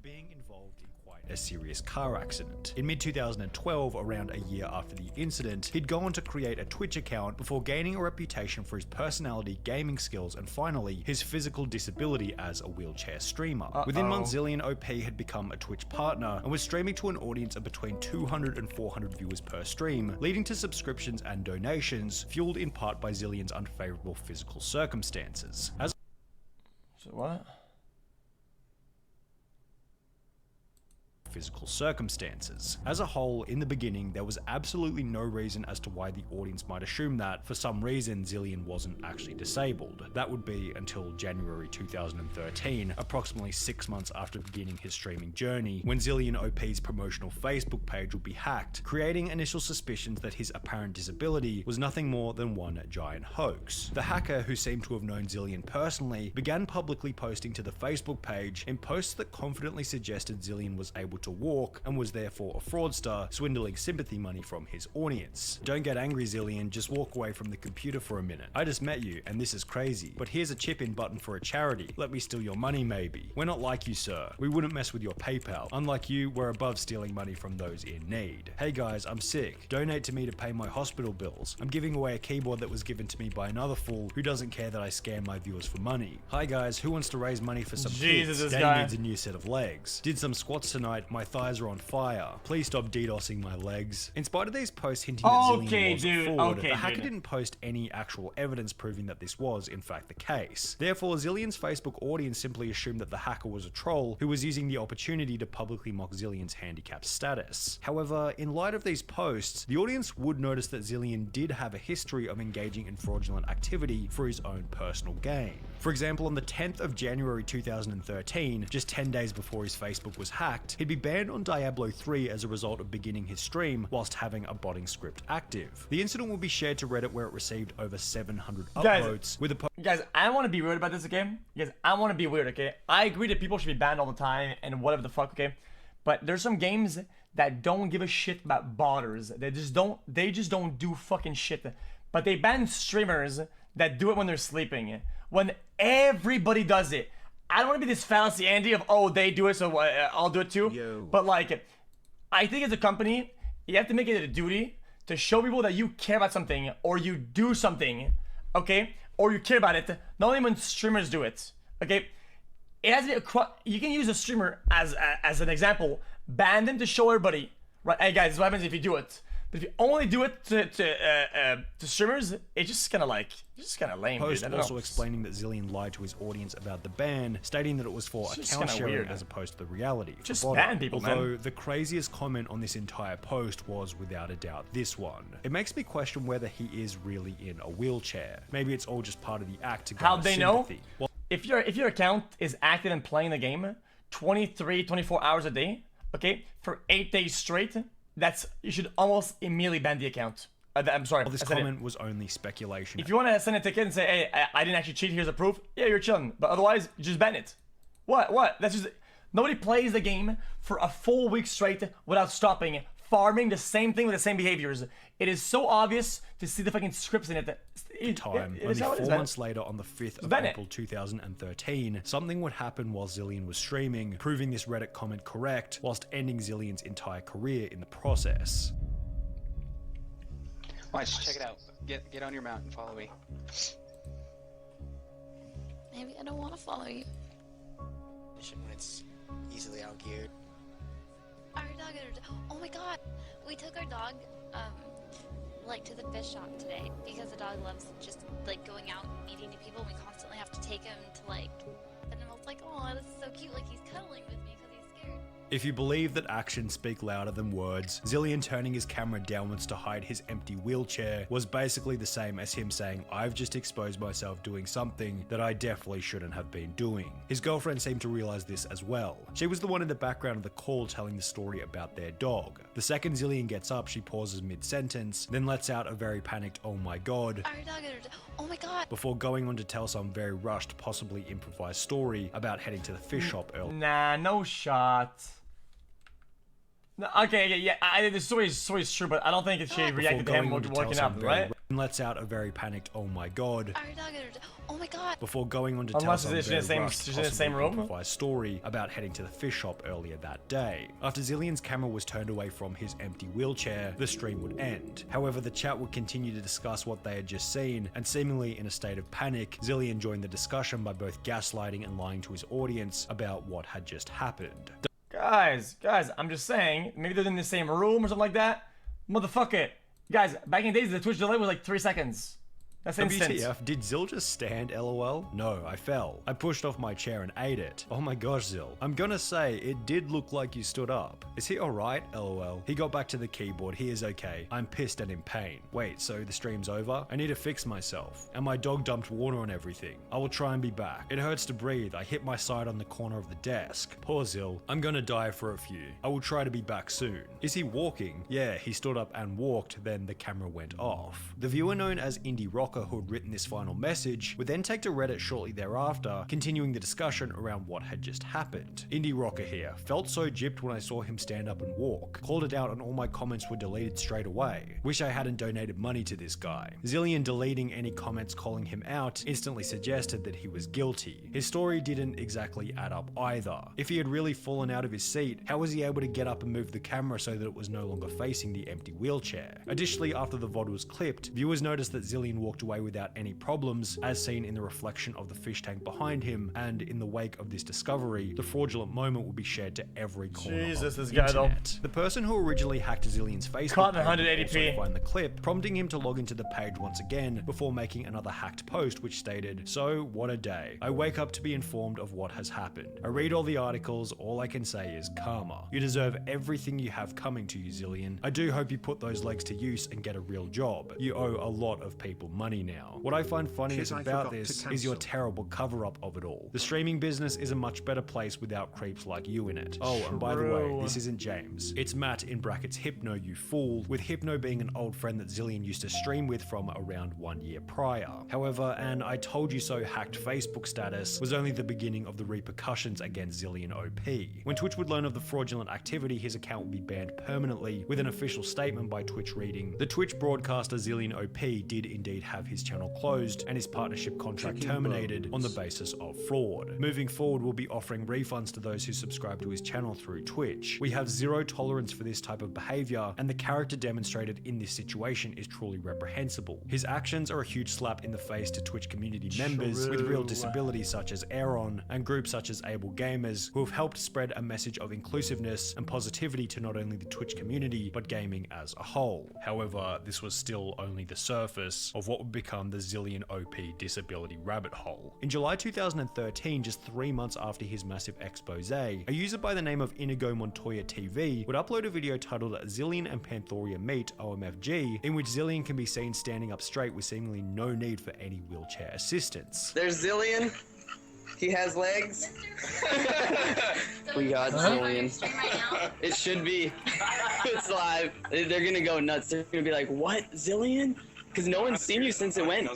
being involved in quite a serious car accident. In mid-2012, around a year after the incident, he'd go on to create a Twitch account before gaining a reputation for his personality, gaming skills, and finally, his physical disability as a wheelchair streamer. Within months, Zillion OP had become a Twitch partner and was streaming to an audience of between 200 and 400 viewers per stream, leading to subscriptions and donations, fueled in part by Zillion's unfavorable physical circumstances. So what? Physical circumstances. As a whole, in the beginning, there was absolutely no reason as to why the audience might assume that, for some reason, Zillion wasn't actually disabled. That would be until January 2013, approximately 6 months after beginning his streaming journey, when Zillion OP's promotional Facebook page would be hacked, creating initial suspicions that his apparent disability was nothing more than one giant hoax. The hacker, who seemed to have known Zillion personally, began publicly posting to the Facebook page in posts that confidently suggested Zillion was able to walk and was therefore a fraudster, swindling sympathy money from his audience. Don't get angry, Zillion, just walk away from the computer for a minute. I just met you and this is crazy, but here's a chip-in button for a charity. Let me steal your money maybe. We're not like you, sir. We wouldn't mess with your PayPal. Unlike you, we're above stealing money from those in need. Hey guys, I'm sick. Donate to me to pay my hospital bills. I'm giving away a keyboard that was given to me by another fool who doesn't care that I scam my viewers for money. Hi guys, who wants to raise money for some Jesus, kids? this Danny guy needs a new set of legs. Did some squats tonight. My thighs are on fire. Please stop DDoSing my legs. In spite of these posts hinting that Zillion was a fraud, the hacker didn't post any actual evidence proving that this was in fact the case. Therefore, Zillion's Facebook audience simply assumed that the hacker was a troll who was using the opportunity to publicly mock Zillion's handicapped status. However, in light of these posts, the audience would notice that Zillion did have a history of engaging in fraudulent activity for his own personal gain. For example, on the 10th of January 2013, just 10 days before his Facebook was hacked, he'd be banned on Diablo 3 as a result of beginning his stream whilst having a botting script active. The incident will be shared to Reddit, where it received over 700 upvotes with a Guys, I don't want to be weird about this, okay? Guys, I want to be weird, okay? I agree that people should be banned all the time and whatever the fuck, okay? But there's some games that don't give a shit about botters. They just don't do fucking shit. But they ban streamers that do it when they're sleeping. When everybody does it. I don't want to be this fallacy, Andy, of, oh, they do it, so I'll do it too. Yo. But, like, I think as a company, you have to make it a duty to show people that you care about something, or you do something, okay? Or you care about it, not only when streamers do it, okay? It has to be you can use a streamer as an example, ban them to show everybody, right? Hey guys, this is what happens if you do it. But if you only do it to streamers, it's just kind of like, lame. Post dude. also explaining that Zillion lied to his audience about the ban, stating that it was for account sharing weird. as opposed to the reality. Just ban people, Although man. the craziest comment on this entire post was without a doubt this one. It makes me question whether he is really in a wheelchair. Maybe it's all just part of the act to garner How'd they know? sympathy. Well, If your account is active and playing the game 23, 24 hours a day, okay, for 8 days straight, you should almost immediately ban the account. I'm sorry. this comment was only speculation. If you want to send a ticket and say, hey, I didn't actually cheat, here's a proof, yeah, you're chilling. But otherwise, just ban it. What? That's just... Nobody plays the game for a full week straight without stopping, farming the same thing with the same behaviors. It is so obvious to see the fucking scripts in it. Only 4 months later, on the 5th of April 2013, something would happen while Zillion was streaming, proving this Reddit comment correct, whilst ending Zillion's entire career in the process. Watch, check it out. Get on your mount and follow me. Maybe I don't want to follow you. When it's easily out-geared. Our dog, oh my god, we took our dog, like to the fish shop today because the dog loves just like going out and meeting new people. We constantly have to take him to like, and I was like, oh, this is so cute, like he's cuddling with me because he's scared. If you believe that actions speak louder than words, Zillion turning his camera downwards to hide his empty wheelchair was basically the same as him saying, I've just exposed myself doing something that I definitely shouldn't have been doing. His girlfriend seemed to realize this as well. She was the one in the background of the call telling the story about their dog. The second Zillion gets up, she pauses mid-sentence, then lets out a very panicked, oh my god, Our dog, oh my god. before going on to tell some very rushed, possibly improvised story about heading to the fish shop early. Nah, no shot. No, okay, yeah, the story is true, but I don't think it should react to him waking up, right? and lets out a very panicked "oh my god" Our dog got oh my god. before going on to tell Unless some it's in very the same- rushed, she's in the same possibly room? improvised story about heading to the fish shop earlier that day. After Zillion's camera was turned away from his empty wheelchair, the stream would end. However, the chat would continue to discuss what they had just seen, and seemingly in a state of panic, Zillion joined the discussion by both gaslighting and lying to his audience about what had just happened. Guys, I'm just saying, maybe they're in the same room or something like that. Motherfucker. Guys, back in the days, the Twitch delay was like 3 seconds. That's instant. WTF, did Zill just stand, lol? No, I fell. I pushed off my chair and ate it. Oh my gosh, Zill. I'm gonna say, it did look like you stood up. Is he alright, lol? He got back to the keyboard, he is okay. I'm pissed and in pain. Wait, so the stream's over? I need to fix myself. And my dog dumped water on everything. I will try and be back. It hurts to breathe. I hit my side on the corner of the desk. Poor Zill. I'm gonna die for a few. I will try to be back soon. Is he walking? Yeah, he stood up and walked, then the camera went off. The viewer known as Indie Rocker, who had written this final message, would then take to Reddit shortly thereafter, continuing the discussion around what had just happened. Indie Rocker here felt so gypped when I saw him stand up and walk, called it out and all my comments were deleted straight away. Wish I hadn't donated money to this guy. Zillion deleting any comments calling him out instantly suggested that he was guilty. His story didn't exactly add up either. If he had really fallen out of his seat, how was he able to get up and move the camera so that it was no longer facing the empty wheelchair? Additionally, after the VOD was clipped, viewers noticed that Zillion walked away without any problems, as seen in the reflection of the fish tank behind him, and in the wake of this discovery, the fraudulent moment will be shared to every corner Jesus, of this the guy though. internet. The person who originally hacked Zillion's Facebook Caught in page would 180p. also find the clip, prompting him to log into the page once again before making another hacked post which stated, "So, what a day. I wake up to be informed of what has happened. I read all the articles, all I can say is karma. You deserve everything you have coming to you, Zillion. I do hope you put those legs to use and get a real job. You owe a lot of people money now. What I find funniest about this is your terrible cover-up of it all. The streaming business is a much better place without creeps like you in it. Oh, and by the way, True. this isn't James. It's Matt in brackets Hypno, you fool, with Hypno being an old friend that Zillion used to stream with from around 1 year prior. However, an I told you so hacked Facebook status was only the beginning of the repercussions against Zillion OP. When Twitch would learn of the fraudulent activity, his account would be banned permanently, with an official statement by Twitch reading, "The Twitch broadcaster Zillion OP did indeed have his channel closed and his partnership contract terminated on the basis of fraud. Moving forward, we'll be offering refunds to those who subscribe to his channel through Twitch. We have zero tolerance for this type of behavior, and the character demonstrated in this situation is truly reprehensible. His actions are a huge slap in the face to Twitch community members with real disabilities such as Aaron and groups such as Able Gamers, who have helped spread a message of inclusiveness and positivity to not only the Twitch community, but gaming as a whole." However, this was still only the surface of what would become the Zillion OP disability rabbit hole. In July 2013, just 3 months after his massive expose, a user by the name of Inigo Montoya TV would upload a video titled "Zillion and Panthoria Meet OMFG," in which Zillion can be seen standing up straight with seemingly no need for any wheelchair assistance. There's Zillion. He has legs. We got Huh? Zillion. It should be. It's live. They're gonna go nuts. They're gonna be like, "What, Zillion?" Because no one's seen you since it went.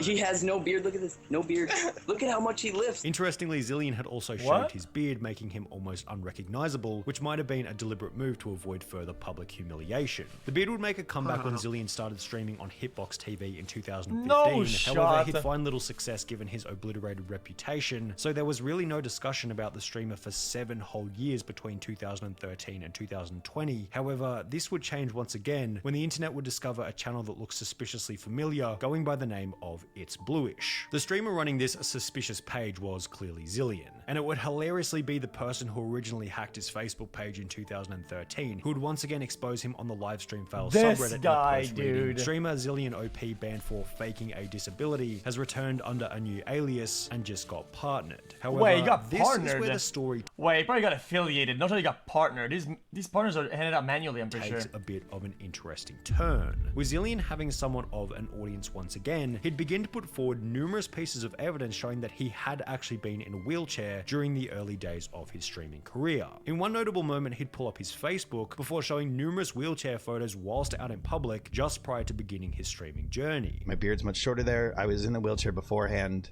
He has no beard. Look at this. No beard. Look at how much he lifts. Interestingly, Zillion had also shaved his beard, making him almost unrecognizable, which might have been a deliberate move to avoid further public humiliation. The beard would make a comeback when Zillion started streaming on Hitbox TV in 2015. No However, shot. he'd find little success given his obliterated reputation, so there was really no discussion about the streamer for 7 whole years between 2013 and 2020. However, this would change once again when the internet would discover a channel that looks suspiciously familiar, going by the name of It's Bluish. The streamer running this suspicious page was clearly Zillion, and it would hilariously be the person who originally hacked his Facebook page in 2013, who would once again expose him on the livestream fails This subreddit. guy, in a post reading, dude. Streamer Zillion OP, banned for faking a disability, has returned under a new alias and just got partnered. However, Wait, he got this is partnered? where the story Wait, he probably got affiliated. Not sure he got partnered. These partners are handed out manually, I'm pretty sure. takes a bit of an interesting turn. With Zillion having somewhat of an audience once again, he'd begin to put forward numerous pieces of evidence showing that he had actually been in a wheelchair during the early days of his streaming career. In one notable moment, he'd pull up his Facebook before showing numerous wheelchair photos whilst out in public just prior to beginning his streaming journey. My beard's much shorter there. I was in the wheelchair beforehand.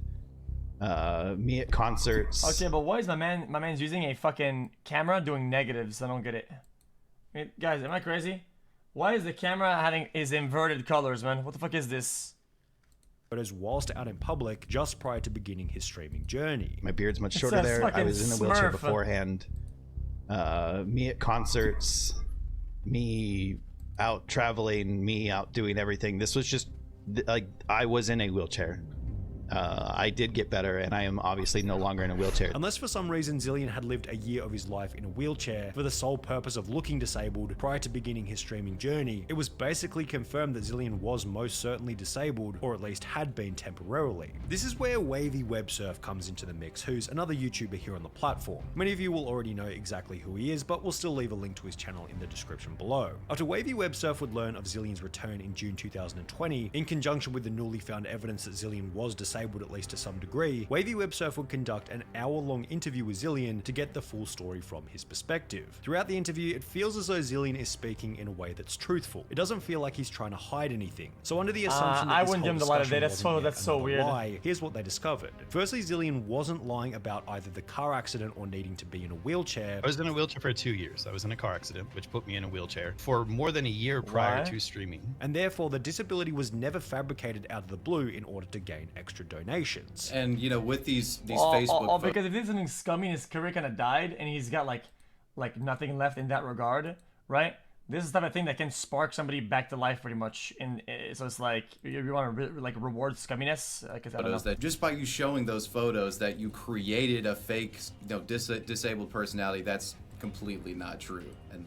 Me at concerts. Okay, but why is my man's using a fucking camera doing negatives? I don't get it. I mean, guys, am I crazy? Why is the camera having is inverted colors, man? What the fuck is this? Photos whilst out in public just prior to beginning his streaming journey. My beard's much shorter a there. I fucking was in a wheelchair Smurf. beforehand. Me at concerts, me out traveling, me out doing everything. This was just like I was in a wheelchair. I did get better, and I am obviously no longer in a wheelchair. Unless for some reason Zillion had lived a year of his life in a wheelchair for the sole purpose of looking disabled prior to beginning his streaming journey, it was basically confirmed that Zillion was most certainly disabled, or at least had been temporarily. This is where Wavy Websurf comes into the mix, who's another YouTuber here on the platform. Many of you will already know exactly who he is, but we'll still leave a link to his channel in the description below. After Wavy Websurf would learn of Zillion's return in June 2020, in conjunction with the newly found evidence that Zillion was disabled at least to some degree, Wavy Websurf would conduct an hour-long interview with Zillion to get the full story from his perspective. Throughout the interview, it feels as though Zillion is speaking in a way that's truthful. It doesn't feel like he's trying to hide anything. So under the assumption that I this wouldn't whole give him the light of discussion day. wasn't That's yet so another weird. lie, here's what they discovered. Firstly, Zillion wasn't lying about either the car accident or needing to be in a wheelchair. I was in a wheelchair for 2 years. I was in a car accident, which put me in a wheelchair for more than a year prior to streaming. And therefore, the disability was never fabricated out of the blue in order to gain extra donations. And you know, with these Facebook because if there's something scummy, his career kind of died, and he's got like nothing left in that regard, right? This is the type of thing that can spark somebody back to life, pretty much. And so it's like you want to like reward scumminess, because I don't know. photos that just by you showing those photos that you created a fake, you know, disabled personality. That's completely not true. And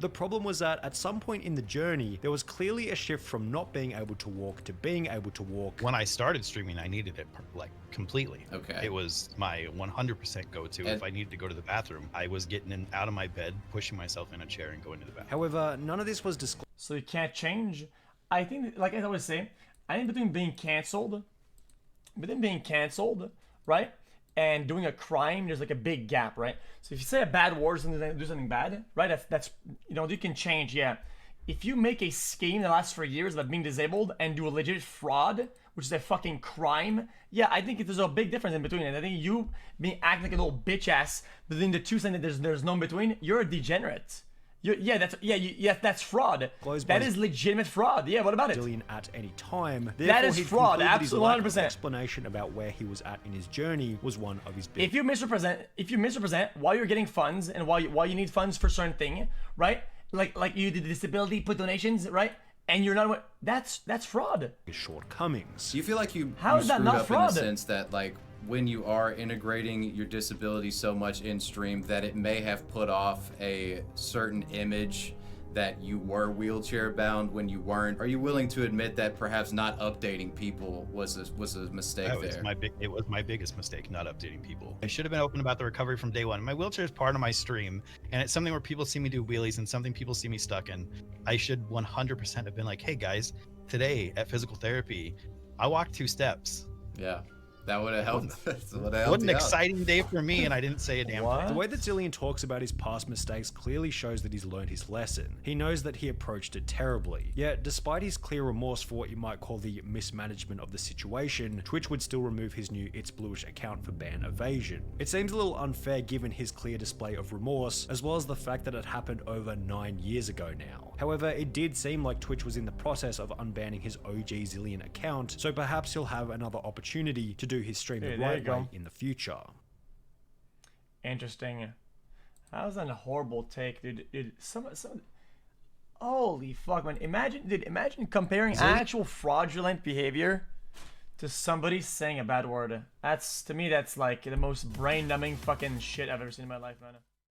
The problem was that at some point in the journey, there was clearly a shift from not being able to walk to being able to walk. When I started streaming, I needed it like completely. Okay. It was my 100% go-to. If I needed to go to the bathroom, I was getting out of my bed, pushing myself in a chair and going to the bathroom. However, none of this was disclosed. So you can't change. I think, like I always say, I think between being canceled, right, and doing a crime, there's like a big gap, right? So if you say a bad word and do something bad, right, that's you know, you can change, yeah. If you make a scheme that lasts for years about being disabled and do a legit fraud, which is a fucking crime, yeah, I think there's a big difference in between. And I think you being acting like a little bitch ass between the two, saying that there's no in between, you're a degenerate. That's fraud. That is legitimate fraud. Yeah, what about it? Zillion at any time. That is fraud. Absolutely, 100%. Explanation about where he was at in his journey was one of his big. If you misrepresent why you're getting funds and why you need funds for certain thing, right? Like you did disability, put donations, right? And you're not. That's fraud. Shortcomings. do you feel like How is that screwed not up fraud? in the sense that like when you are integrating your disability so much in stream that it may have put off a certain image that you were wheelchair bound when you weren't? Are you willing to admit that perhaps not updating people was a mistake That there? was it was my biggest mistake, not updating people. I should have been open about the recovery from day one. My wheelchair is part of my stream, and it's something where people see me do wheelies and something people see me stuck in. I should 100% have been like, hey guys, today at physical therapy, I walked 2 steps. Yeah. That would have helped. What an exciting day for me, and I didn't say a damn thing. The way that Zillion talks about his past mistakes clearly shows that he's learned his lesson. He knows that he approached it terribly. Yet, despite his clear remorse for what you might call the mismanagement of the situation, Twitch would still remove his new It's Bluish account for ban evasion. It seems a little unfair given his clear display of remorse, as well as the fact that it happened over 9 years ago now. However, it did seem like Twitch was in the process of unbanning his OG Zillion account, so perhaps he'll have another opportunity to do his stream the right way in the future. Interesting. That was a horrible take, dude. Some. Holy fuck, man! Imagine comparing actual fraudulent behavior to somebody saying a bad word. To me, that's like the most brain-numbing fucking shit I've ever seen in my life, man.